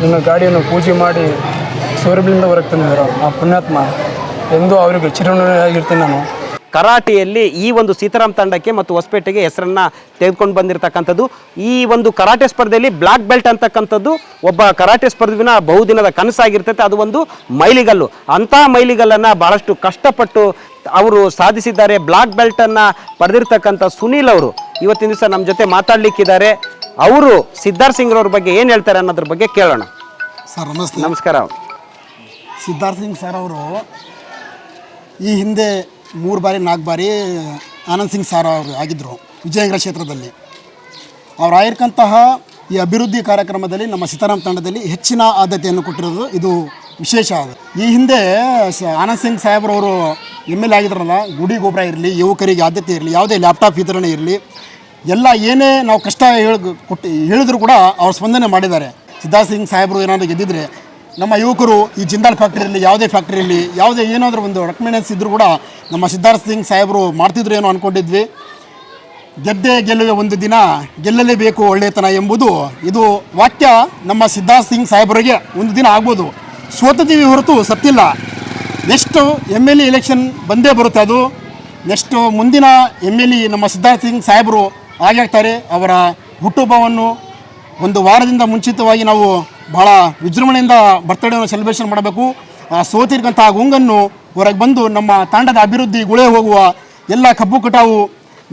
ನನ್ನ ಗಾಡಿಯನ್ನು ಪೂಜೆ ಮಾಡಿ ಸೂರ್ಯಬಿಂದ ಹೊರಗೆ ತಂದಿದ್ದರು. ಆ ಪುಣ್ಯಾತ್ಮ ಎಂದೂ ಅವರಿಗೆ ಚಿರಋಣಿಯಾಗಿರ್ತೀನಿ ನಾನು. ಕರಾಟೆಯಲ್ಲಿ ಈ ಒಂದು ಸೀತಾರಾಮ್ ತಂಡಕ್ಕೆ ಮತ್ತು ಹೊಸಪೇಟೆಗೆ ಹೆಸರನ್ನು ತೆಗೆದುಕೊಂಡು ಬಂದಿರತಕ್ಕಂಥದ್ದು. ಈ ಒಂದು ಕರಾಟೆ ಸ್ಪರ್ಧೆಯಲ್ಲಿ ಬ್ಲ್ಯಾಕ್ ಬೆಲ್ಟ್ ಅಂತಕ್ಕಂಥದ್ದು ಒಬ್ಬ ಕರಾಟೆ ಸ್ಪರ್ಧಿವಿನ ಬಹುದಿನದ ಕನಸಾಗಿರ್ತೈತೆ. ಅದು ಒಂದು ಮೈಲಿಗಲ್ಲು. ಅಂಥ ಮೈಲಿಗಲ್ಲನ್ನು ಬಹಳಷ್ಟು ಕಷ್ಟಪಟ್ಟು ಅವರು ಸಾಧಿಸಿದ್ದಾರೆ. ಬ್ಲ್ಯಾಕ್ ಬೆಲ್ಟನ್ನು ಪಡೆದಿರ್ತಕ್ಕಂಥ ಸುನೀಲ್ ಅವರು ಇವತ್ತಿನ ದಿವಸ ನಮ್ಮ ಜೊತೆ ಮಾತಾಡಲಿಕ್ಕಿದ್ದಾರೆ. ಅವರು ಸಿದ್ಧಾರ್ಥ ಸಿಂಗ್ ಅವ್ರ ಬಗ್ಗೆ ಏನು ಹೇಳ್ತಾರೆ ಅನ್ನೋದ್ರ ಬಗ್ಗೆ ಕೇಳೋಣ. ಸರ್ ನಮಸ್ತೆ. ನಮಸ್ಕಾರ. ಸಿದ್ಧಾರ್ಥ ಸಿಂಗ್ ಸರ್ ಅವರು ಈ ಹಿಂದೆ 3 ಬಾರಿ 4 ಬಾರಿ ಆನಂದ್ ಸಿಂಗ್ ಸರ್ ಅವರು ಆಗಿದ್ದರು ವಿಜಯನಗರ ಕ್ಷೇತ್ರದಲ್ಲಿ. ಅವ್ರು ಆಗಿರ್ತಕ್ಕಂತಹ ಈ ಅಭಿವೃದ್ಧಿ ಕಾರ್ಯಕ್ರಮದಲ್ಲಿ ನಮ್ಮ ಸೀತಾರಾಮ್ ತಂಡದಲ್ಲಿ ಹೆಚ್ಚಿನ ಆದ್ಯತೆಯನ್ನು ಕೊಟ್ಟಿರೋದು ಇದು ವಿಶೇಷ. ಅದು ಈ ಹಿಂದೆ ಆನಂದ್ ಸಿಂಗ್ ಸಾಹೇಬ್ರವರು MLA ಆಗಿದ್ರಲ್ಲ, ಗುಡಿ ಗೊಬ್ಬರ ಇರಲಿ, ಯುವಕರಿಗೆ ಆದ್ಯತೆ ಇರಲಿ, ಯಾವುದೇ ಲ್ಯಾಪ್ಟಾಪ್ ವಿತರಣೆ ಇರಲಿ, ಎಲ್ಲ ಏನೇ ನಾವು ಕಷ್ಟ ಹೇಳಿದ್ರು ಕೂಡ ಅವ್ರು ಸ್ಪಂದನೆ ಮಾಡಿದ್ದಾರೆ. ಸಿದ್ಧಾರ್ಥ ಸಿಂಗ್ ಸಾಹೇಬರು ಏನಾದರೂ ಗೆದ್ದಿದ್ರೆ ನಮ್ಮ ಯುವಕರು ಈ ಜಿಂದಾಲ್ ಫ್ಯಾಕ್ಟ್ರಿಯಲ್ಲಿ, ಯಾವುದೇ ಫ್ಯಾಕ್ಟ್ರಿಯಲ್ಲಿ ಯಾವುದೇ ಏನಾದರೂ ಒಂದು ರೆಕಮೆಂಡೆನ್ಸ್ ಇದ್ದರೂ ಕೂಡ ನಮ್ಮ ಸಿದ್ಧಾರ್ಥ ಸಿಂಗ್ ಸಾಹೇಬರು ಮಾಡ್ತಿದ್ರು ಏನೋ ಅಂದ್ಕೊಂಡಿದ್ವಿ. ಗೆದ್ದೇ ಗೆಲ್ಲುವೆ ಒಂದು ದಿನ, ಗೆಲ್ಲಲೇಬೇಕು ಒಳ್ಳೆಯತನ ಎಂಬುದು ಇದು ವಾಕ್ಯ ನಮ್ಮ ಸಿದ್ಧಾರ್ಥ ಸಿಂಗ್ ಸಾಹೇಬರಿಗೆ ಒಂದು ದಿನ ಆಗ್ಬೋದು. ಸೋತಿದ್ದೀವಿ ಹೊರತು ಸತ್ತಿಲ್ಲ. ನೆಕ್ಸ್ಟು MLA ಎಲೆಕ್ಷನ್ ಬಂದೇ ಬರುತ್ತೆ. ಅದು ನೆಕ್ಸ್ಟು ಮುಂದಿನ MLA ನಮ್ಮ ಸಿದ್ಧಾರ್ಥ ಸಿಂಗ್ ಸಾಹೇಬರು ಆಗಿರ್ತಾರೆ. ಅವರ ಹುಟ್ಟುಹಬ್ಬವನ್ನು ಒಂದು ವಾರದಿಂದ ಮುಂಚಿತವಾಗಿ ನಾವು ಭಾಳ ವಿಜೃಂಭಣೆಯಿಂದ ಬರ್ತ್ಡೇವನ್ನು ಸೆಲೆಬ್ರೇಷನ್ ಮಾಡಬೇಕು. ಆ ಸೋತಿರ್ತಕ್ಕಂಥ ಗುಂಗನ್ನು ಹೊರಗೆ ಬಂದು ನಮ್ಮ ತಾಂಡದ ಅಭಿವೃದ್ಧಿ ಗುಳೆ ಹೋಗುವ ಎಲ್ಲ ಕಬ್ಬು ಕಟಾವು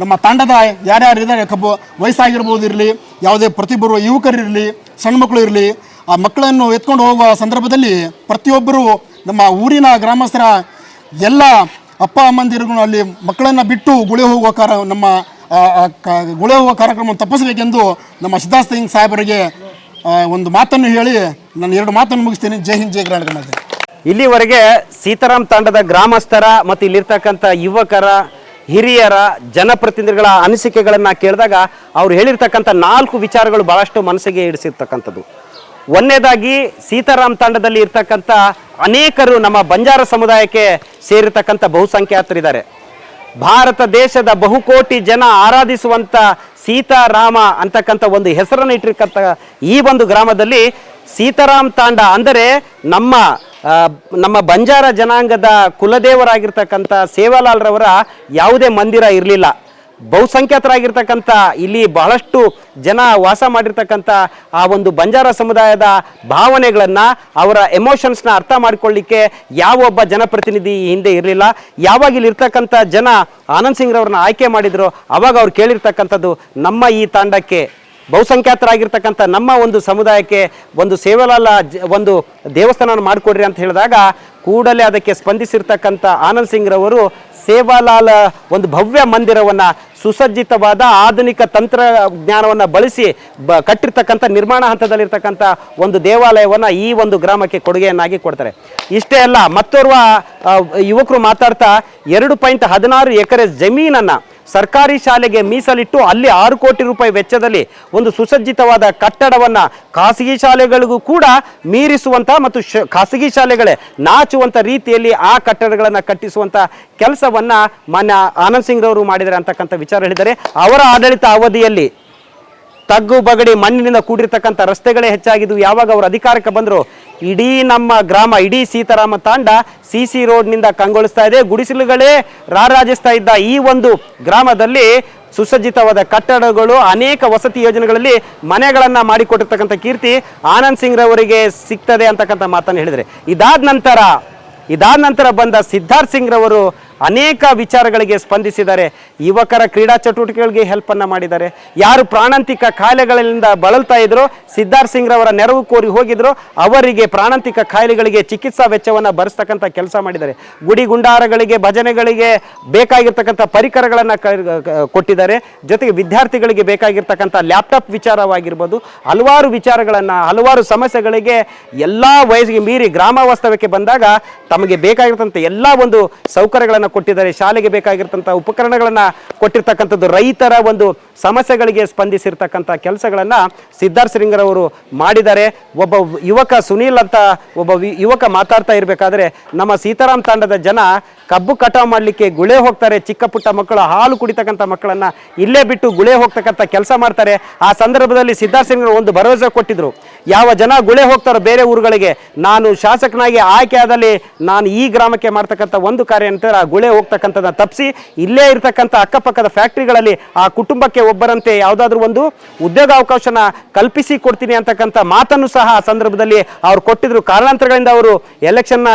ನಮ್ಮ ತಾಂಡದ ಯಾರ್ಯಾರು ಇದ್ದಾರೆ, ಕಬ್ಬು ವಯಸ್ಸಾಗಿರ್ಬೋದು ಇರಲಿ, ಯಾವುದೇ ಪ್ರತಿಯೊಬ್ಬರು ಯುವಕರಿರಲಿ, ಸಣ್ಣ ಮಕ್ಕಳು ಇರಲಿ, ಆ ಮಕ್ಕಳನ್ನು ಎತ್ಕೊಂಡು ಹೋಗುವ ಸಂದರ್ಭದಲ್ಲಿ ಪ್ರತಿಯೊಬ್ಬರು ನಮ್ಮ ಊರಿನ ಗ್ರಾಮಸ್ಥರ ಎಲ್ಲ ಅಪ್ಪ ಅಮ್ಮಂದಿರಿಗೂ ಅಲ್ಲಿ ಮಕ್ಕಳನ್ನು ಬಿಟ್ಟು ಗುಳೆ ಹೋಗುವ ನಮ್ಮ ಗುಳೆ ಹೋಗುವ ಕಾರ್ಯಕ್ರಮವನ್ನು ತಪ್ಪಿಸಬೇಕೆಂದು ನಮ್ಮ ಸಿದ್ಧಾರ್ಥ ಸಿಂಗ್ ಸಾಹೇಬರಿಗೆ ಒಂದು ಮಾತನ್ನು ಹೇಳಿ ನಾನು 2 ಮಾತನ್ನು ಮುಗಿಸ್ತೀನಿ. ಜೈ ಹಿಂದ್, ಜೈ ಕರ್ನಾಟಕ. ಇಲ್ಲಿವರೆಗೆ ಸೀತಾರಾಮ್ ತಾಂಡದ ಗ್ರಾಮಸ್ಥರ ಮತ್ತು ಇಲ್ಲಿರ್ತಕ್ಕಂಥ ಯುವಕರ ಹಿರಿಯರ ಜನಪ್ರತಿನಿಧಿಗಳ ಅನಿಸಿಕೆಗಳನ್ನು ಕೇಳಿದಾಗ ಅವ್ರು ಹೇಳಿರ್ತಕ್ಕಂಥ 4 ವಿಚಾರಗಳು ಭಾಳಷ್ಟು ಮನಸ್ಸಿಗೆ ಇಡಿಸಿರ್ತಕ್ಕಂಥದ್ದು. ಒಂದನೇದಾಗಿ ಸೀತಾರಾಮ್ ತಾಂಡದಲ್ಲಿ ಇರ್ತಕ್ಕಂಥ ಅನೇಕರು ನಮ್ಮ ಬಂಜಾರ ಸಮುದಾಯಕ್ಕೆ ಸೇರಿರ್ತಕ್ಕಂಥ ಬಹುಸಂಖ್ಯಾತರಿದ್ದಾರೆ. ಭಾರತ ದೇಶದ ಬಹುಕೋಟಿ ಜನ ಆರಾಧಿಸುವಂಥ ಸೀತಾರಾಮ ಅಂತಕ್ಕಂಥ ಒಂದು ಹೆಸರನ್ನು ಇಟ್ಟಿರ್ತಕ್ಕಂಥ ಈ ಒಂದು ಗ್ರಾಮದಲ್ಲಿ ಸೀತಾರಾಮ್ ತಾಂಡ ಅಂದರೆ ನಮ್ಮ ಬಂಜಾರ ಜನಾಂಗದ ಕುಲದೇವರಾಗಿರ್ತಕ್ಕಂಥ ಸೇವಾಲಾಲ್ರವರ ಯಾವುದೇ ಮಂದಿರ ಇರಲಿಲ್ಲ. ಬಹುಸಂಖ್ಯಾತರಾಗಿರ್ತಕ್ಕಂಥ ಇಲ್ಲಿ ಬಹಳಷ್ಟು ಜನ ವಾಸ ಮಾಡಿರ್ತಕ್ಕಂಥ ಆ ಒಂದು ಬಂಜಾರ ಸಮುದಾಯದ ಭಾವನೆಗಳನ್ನು, ಅವರ ಎಮೋಷನ್ಸ್ನ ಅರ್ಥ ಮಾಡಿಕೊಳ್ಳಿಕ್ಕೆ ಯಾವೊಬ್ಬ ಜನಪ್ರತಿನಿಧಿ ಹಿಂದೆ ಇರಲಿಲ್ಲ. ಯಾವಾಗ ಇಲ್ಲಿರ್ತಕ್ಕಂಥ ಜನ ಆನಂದ್ ಸಿಂಗ್ ರವ್ರನ್ನ ಆಯ್ಕೆ ಮಾಡಿದ್ರು, ಅವಾಗ ಅವ್ರು ಕೇಳಿರ್ತಕ್ಕಂಥದ್ದು, ನಮ್ಮ ಈ ತಾಂಡಕ್ಕೆ ಬಹುಸಂಖ್ಯಾತರಾಗಿರ್ತಕ್ಕಂಥ ನಮ್ಮ ಒಂದು ಸಮುದಾಯಕ್ಕೆ ಒಂದು ಸೇವಾಲಾಲ ಒಂದು ದೇವಸ್ಥಾನವನ್ನು ಮಾಡಿಕೊಡ್ರಿ ಅಂತ ಹೇಳಿದಾಗ ಕೂಡಲೇ ಅದಕ್ಕೆ ಸ್ಪಂದಿಸಿರ್ತಕ್ಕಂಥ ಆನಂದ್ ಸಿಂಗ್ ರವರು ಸೇವಾಲಾಲ ಒಂದು ಭವ್ಯ ಮಂದಿರವನ್ನು ಸುಸಜ್ಜಿತವಾದ ಆಧುನಿಕ ತಂತ್ರಜ್ಞಾನವನ್ನು ಬಳಸಿ ಕಟ್ಟಿರ್ತಕ್ಕಂಥ ನಿರ್ಮಾಣ ಹಂತದಲ್ಲಿರ್ತಕ್ಕಂಥ ಒಂದು ದೇವಾಲಯವನ್ನು ಈ ಒಂದು ಗ್ರಾಮಕ್ಕೆ ಕೊಡುಗೆಯನ್ನಾಗಿ ಕೊಡ್ತಾರೆ. ಇಷ್ಟೇ ಅಲ್ಲ, ಮತ್ತೋರ್ವ ಯುವಕರು ಮಾತಾಡ್ತಾ 2.16 ಎಕರೆ ಜಮೀನನ್ನು ಸರ್ಕಾರಿ ಶಾಲೆಗೆ ಮೀಸಲಿಟ್ಟು ಅಲ್ಲಿ 6 ಕೋಟಿ ರೂಪಾಯಿ ವೆಚ್ಚದಲ್ಲಿ ಒಂದು ಸುಸಜ್ಜಿತವಾದ ಕಟ್ಟಡವನ್ನು ಖಾಸಗಿ ಶಾಲೆಗಳಿಗೂ ಕೂಡ ಮೀರಿಸುವಂಥ ಮತ್ತು ಖಾಸಗಿ ಶಾಲೆಗಳೇ ನಾಚುವಂಥ ರೀತಿಯಲ್ಲಿ ಆ ಕಟ್ಟಡಗಳನ್ನು ಕಟ್ಟಿಸುವಂಥ ಕೆಲಸವನ್ನು ಮಾನ್ಯ ಆನಂದ್ ಸಿಂಗ್ ರವರು ಮಾಡಿದ್ದಾರೆ ಅಂತಕ್ಕಂಥ ವಿಚಾರ ಹೇಳಿದ್ದಾರೆ. ಅವರ ಆಡಳಿತ ಅವಧಿಯಲ್ಲಿ ತಗ್ಗು ಬಗಡಿ ಮಣ್ಣಿನಿಂದ ಕೂಡಿರ್ತಕ್ಕಂಥ ರಸ್ತೆಗಳೇ ಹೆಚ್ಚಾಗಿದ್ದು. ಯಾವಾಗ ಅವರು ಅಧಿಕಾರಕ್ಕೆ ಬಂದರು, ಇಡೀ ನಮ್ಮ ಗ್ರಾಮ, ಇಡೀ ಸೀತಾರಾಮ ತಾಂಡ CC ರೋಡ್ನಿಂದ ಕಂಗೊಳಿಸ್ತಾ ಇದೆ. ಗುಡಿಸಲುಗಳೇ ರಾರಾಜಿಸ್ತಾ ಇದ್ದ ಈ ಒಂದು ಗ್ರಾಮದಲ್ಲಿ ಸುಸಜ್ಜಿತವಾದ ಕಟ್ಟಡಗಳು, ಅನೇಕ ವಸತಿ ಯೋಜನೆಗಳಲ್ಲಿ ಮನೆಗಳನ್ನು ಮಾಡಿಕೊಟ್ಟಿರ್ತಕ್ಕಂಥ ಕೀರ್ತಿ ಆನಂದ್ ಸಿಂಗ್ ರವರಿಗೆ ಸಿಗ್ತದೆ ಅಂತಕ್ಕಂಥ ಮಾತನ್ನು ಹೇಳಿದರೆ, ಇದಾದ ನಂತರ ಬಂದ ಸಿದ್ಧಾರ್ಥ್ ಸಿಂಗ್ ರವರು ಅನೇಕ ವಿಚಾರಗಳಿಗೆ ಸ್ಪಂದಿಸಿದ್ದಾರೆ. ಯುವಕರ ಕ್ರೀಡಾ ಚಟುವಟಿಕೆಗಳಿಗೆ ಹೆಲ್ಪನ್ನು ಮಾಡಿದ್ದಾರೆ. ಯಾರು ಪ್ರಾಣಾಂತಿಕ ಕಾಯಿಲೆಗಳಿಂದ ಬಳಲ್ತಾ ಇದ್ರು, ಸಿದ್ಧಾರ್ಥ್ ಸಿಂಗ್ ರವರ ನೆರವು ಕೋರಿ ಹೋಗಿದ್ರು, ಅವರಿಗೆ ಪ್ರಾಣಾಂತಿಕ ಕಾಯಿಲೆಗಳಿಗೆ ಚಿಕಿತ್ಸಾ ವೆಚ್ಚವನ್ನು ಭರಿಸ್ತಕ್ಕಂಥ ಕೆಲಸ ಮಾಡಿದ್ದಾರೆ. ಗುಡಿ ಗುಂಡಾರಗಳಿಗೆ, ಭಜನೆಗಳಿಗೆ ಬೇಕಾಗಿರ್ತಕ್ಕಂಥ ಪರಿಕರಗಳನ್ನು ಕೊಟ್ಟಿದ್ದಾರೆ. ಜೊತೆಗೆ ವಿದ್ಯಾರ್ಥಿಗಳಿಗೆ ಬೇಕಾಗಿರ್ತಕ್ಕಂಥ ಲ್ಯಾಪ್ಟಾಪ್ ವಿಚಾರವಾಗಿರ್ಬೋದು, ಹಲವಾರು ವಿಚಾರಗಳನ್ನು, ಹಲವಾರು ಸಮಸ್ಯೆಗಳಿಗೆ ಎಲ್ಲ ವಯಸ್ಸಿಗೆ ಮೀರಿ ಗ್ರಾಮ ವಾಸ್ತವ್ಯಕ್ಕೆ ಬಂದಾಗ ತಮಗೆ ಬೇಕಾಗಿರ್ತಂಥ ಎಲ್ಲ ಒಂದು ಸೌಕರ್ಯಗಳನ್ನು ಕೊಟ್ಟಿದ್ದಾರೆ. ಶಾಲೆಗೆ ಬೇಕಾಗಿರ್ತಂಥ ಉಪಕರಣಗಳನ್ನು ಕೊಟ್ಟಿರ್ತಕ್ಕಂಥದ್ದು, ರೈತರ ಒಂದು ಸಮಸ್ಯೆಗಳಿಗೆ ಸ್ಪಂದಿಸಿರ್ತಕ್ಕಂಥ ಕೆಲಸಗಳನ್ನು ಸಿದ್ಧಾರ್ಥ್ ಸಿಂಗ್ ರವರು ಮಾಡಿದ್ದಾರೆ. ಒಬ್ಬ ಯುವಕ ಸುನೀಲ್ ಅಂತ ಒಬ್ಬ ಯುವಕ ಮಾತಾಡ್ತಾ ಇರಬೇಕಾದ್ರೆ, ನಮ್ಮ ಸೀತಾರಾಮ್ ತಾಂಡದ ಜನ ಕಬ್ಬು ಕಟಾವು ಮಾಡಲಿಕ್ಕೆ ಗುಳೆ ಹೋಗ್ತಾರೆ. ಚಿಕ್ಕ ಪುಟ್ಟ ಮಕ್ಕಳು, ಹಾಲು ಕುಡಿತಕ್ಕಂಥ ಮಕ್ಕಳನ್ನು ಇಲ್ಲೇ ಬಿಟ್ಟು ಗುಳೆ ಹೋಗ್ತಕ್ಕಂಥ ಕೆಲಸ ಮಾಡ್ತಾರೆ. ಆ ಸಂದರ್ಭದಲ್ಲಿ ಸಿದ್ಧಾರ್ಥ್ ಸಿಂಗ್ ಒಂದು ಭರವಸೆ ಕೊಟ್ಟಿದ್ರು, ಯಾವ ಜನ ಗುಳೆ ಹೋಗ್ತಾರೋ ಬೇರೆ ಊರುಗಳಿಗೆ, ನಾನು ಶಾಸಕನಾಗಿ ಆಯ್ಕೆ ಆದಲ್ಲಿ ನಾನು ಈ ಗ್ರಾಮಕ್ಕೆ ಮಾಡ್ತಕ್ಕಂಥ ಒಂದು ಕಾರ್ಯ ಅಂತ ಆ ಗುಳೆ ಹೋಗ್ತಕ್ಕಂಥದ್ದನ್ನ ತಪ್ಪಿಸಿ ಇಲ್ಲೇ ಇರ್ತಕ್ಕಂಥ ಅಕ್ಕಪಕ್ಕದ ಫ್ಯಾಕ್ಟ್ರಿಗಳಲ್ಲಿ ಆ ಕುಟುಂಬಕ್ಕೆ ಒಬ್ಬರಂತೆ ಯಾವುದಾದ್ರೂ ಒಂದು ಉದ್ಯೋಗಾವಕಾಶನ ಕಲ್ಪಿಸಿ ಕೊಡ್ತೀನಿ ಅಂತಕ್ಕಂಥ ಮಾತನ್ನು ಸಹ ಆ ಸಂದರ್ಭದಲ್ಲಿ ಅವ್ರು ಕೊಟ್ಟಿದ್ರು. ಕಾರಣಾಂತರಗಳಿಂದ ಅವರು ಎಲೆಕ್ಷನ್ನ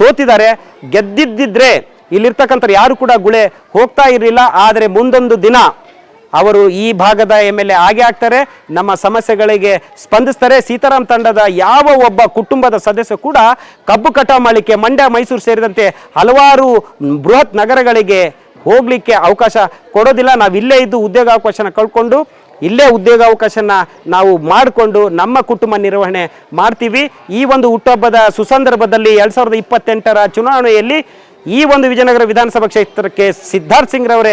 ಸೋತಿದ್ದಾರೆ. ಗೆದ್ದಿದ್ದಿದ್ರೆ ಇಲ್ಲಿರ್ತಕ್ಕಂಥ ಯಾರು ಕೂಡ ಗುಳೆ ಹೋಗ್ತಾ ಇರಲಿಲ್ಲ. ಆದರೆ ಮುಂದೊಂದು ದಿನ ಅವರು ಈ ಭಾಗದ MLA ಆಗೇ ಆಗ್ತಾರೆ, ನಮ್ಮ ಸಮಸ್ಯೆಗಳಿಗೆ ಸ್ಪಂದಿಸ್ತಾರೆ. ಸೀತಾರಾಮ್ ತಂಡದ ಯಾವ ಒಬ್ಬ ಕುಟುಂಬದ ಸದಸ್ಯ ಕೂಡ ಕಬ್ಬು ಕಟಾವು ಮಾಡಲಿಕ್ಕೆ ಮಂಡ್ಯ, ಮೈಸೂರು ಸೇರಿದಂತೆ ಹಲವಾರು ಬೃಹತ್ ನಗರಗಳಿಗೆ ಹೋಗಲಿಕ್ಕೆ ಅವಕಾಶ ಕೊಡೋದಿಲ್ಲ. ನಾವು ಇಲ್ಲೇ ಇದ್ದು ಉದ್ಯೋಗಾವಕಾಶನ ಕಳ್ಕೊಂಡು ಇಲ್ಲೇ ಉದ್ಯೋಗಾವಕಾಶನ ನಾವು ಮಾಡಿಕೊಂಡು ನಮ್ಮ ಕುಟುಂಬ ನಿರ್ವಹಣೆ ಮಾಡ್ತೀವಿ. ಈ ಒಂದು ಹುಟ್ಟುಹಬ್ಬದ ಸುಸಂದರ್ಭದಲ್ಲಿ 2028ರ ಚುನಾವಣೆಯಲ್ಲಿ ಈ ಒಂದು ವಿಜಯನಗರ ವಿಧಾನಸಭಾ ಕ್ಷೇತ್ರಕ್ಕೆ ಸಿದ್ಧಾರ್ಥ್ ಸಿಂಗ್ ರವರೇ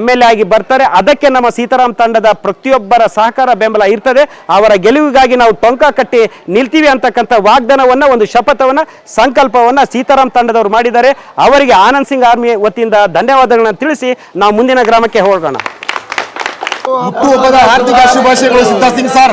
MLA ಆಗಿ ಬರ್ತಾರೆ. ಅದಕ್ಕೆ ನಮ್ಮ ಸೀತಾರಾಮ್ ತಂಡದ ಪ್ರತಿಯೊಬ್ಬರ ಸಹಕಾರ, ಬೆಂಬಲ ಇರ್ತದೆ. ಅವರ ಗೆಲುವಿಗಾಗಿ ನಾವು ಟೊಂಕ ಕಟ್ಟಿ ನಿಲ್ತೀವಿ ಅಂತಕ್ಕಂಥ ವಾಗ್ದಾನವನ್ನು, ಒಂದು ಶಪಥವನ್ನು, ಸಂಕಲ್ಪವನ್ನು ಸೀತಾರಾಮ್ ತಂಡದವರು ಮಾಡಿದ್ದಾರೆ. ಅವರಿಗೆ ಆನಂದ್ ಸಿಂಗ್ ಆರ್ಮಿ ವತಿಯಿಂದ ಧನ್ಯವಾದಗಳನ್ನು ತಿಳಿಸಿ ನಾವು ಮುಂದಿನ ಗ್ರಾಮಕ್ಕೆ ಹೋಗೋಣ. ಹುಟ್ಟುಹಬ್ಬದ ಹಾರ್ದಿಕ ಶುಭಾಶಯಗಳು ಸಿದ್ಧಾರ್ಥ್ ಸಿಂಗ್ ಸರ್.